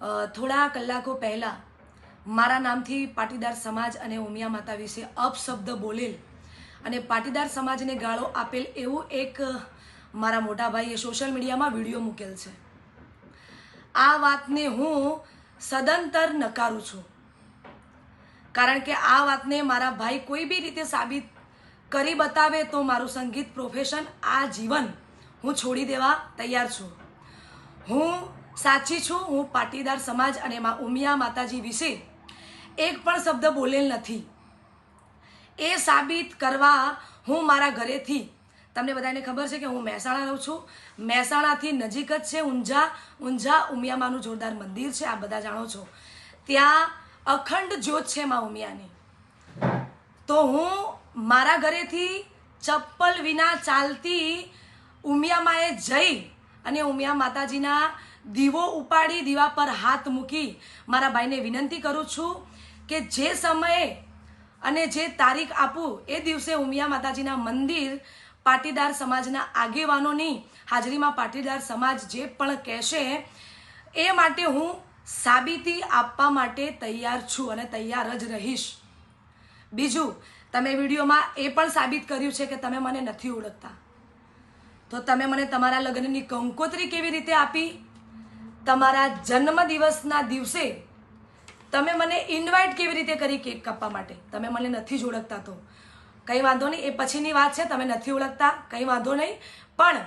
થોડા કલાકો પહેલાં મારા નામથી પાટીદાર સમાજ અને ઉમિયા માતા વિશે અપશબ્દ બોલેલ અને પાટીદાર સમાજને ગાળો આપેલ એવું એક મારા મોટા ભાઈએ સોશિયલ મીડિયામાં વિડીયો મૂકેલ છે. આ વાતને હું સદંતર નકારું છું, કારણ કે આ વાતને મારા ભાઈ કોઈ બી રીતે સાબિત કરી બતાવે તો મારું સંગીત પ્રોફેશન આ જીવન હું છોડી દેવા તૈયાર છું. હું સાચી છું. હું પાટીદાર સમાજ અને ઉમિયા માતાજી વિશે એક પણ શબ્દ બોલેલ નથી. એ સાબિત કરવા હું મારા ઘરેથી, તમને બધાને ખબર છે કે હું મહેસાણા રહું છું, મહેસાણાથી નજીક જ છે ઊંઝા ઉમિયામાનું જોરદાર મંદિર છે, આ બધા જાણો છો. ત્યાં અખંડ જ્યોત છે મા ઉમિયાની. તો હું મારા ઘરેથી ચપ્પલ વિના ચાલતી ઉમિયામાએ જઈ અને ઉમિયા માતાજીના દીવો ઉપાડી દીવા પર હાથ મૂકી મારા ભાઈને વિનંતી કરું છું કે જે સમયે અને જે તારીખ આપું એ દિવસે ઉમિયા માતાજીના મંદિર પાટીદાર સમાજના આગેવાનોની હાજરીમાં પાટીદાર સમાજ જે પણ કહેશે એ માટે હું સાબિતી આપવા માટે તૈયાર છું અને તૈયાર જ રહીશ. બીજું, તમે વિડીયોમાં એ પણ સાબિત કર્યું છે કે તમે મને નથી ઓળખતા. તો તમે મને તમારા લગ્નની કંકોત્રી કેવી રીતે આપી? તમારા જન્મદિવસના દિવસે તમે મને ઇન્વાઇટ કેવી રીતે કરી કેક કાપવા માટે? તમે મને નથી જ ઓળખતા તો કંઈ વાંધો નહીં, એ પછીની વાત છે. તમે નથી ઓળખતા કંઈ વાંધો નહીં, પણ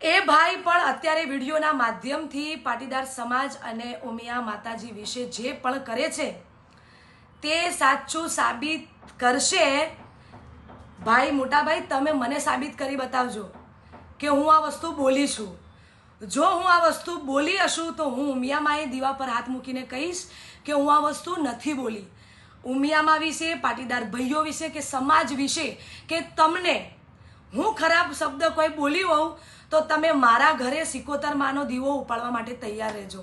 એ ભાઈ પણ અત્યારે વિડીયોના માધ્યમથી પાટીદાર સમાજ અને ઉમિયા માતાજી વિશે જે પણ કરે છે તે સાચું સાબિત કરશે. ભાઈ, મોટા ભાઈ, તમે મને સાબિત કરી બતાવજો કે હું આ વસ્તુ બોલી છું. જો હું આ વસ્તુ બોલી હશું તો હું ઉમિયામાએ દીવા પર હાથ મૂકીને કહીશ કે હું આ વસ્તુ નથી બોલી. ઉમિયામા વિશે, પાટીદાર ભાઈઓ વિશે કે સમાજ વિશે કે તમને હું ખરાબ શબ્દ કોઈ બોલી હોઉં તો તમે મારા ઘરે 71 માનો દીવો ઉપાડવા માટે તૈયાર રહેજો.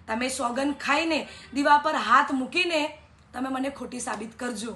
તમે સોગન ખાઈને દીવા પર હાથ મૂકીને તમે મને ખોટી સાબિત કરજો.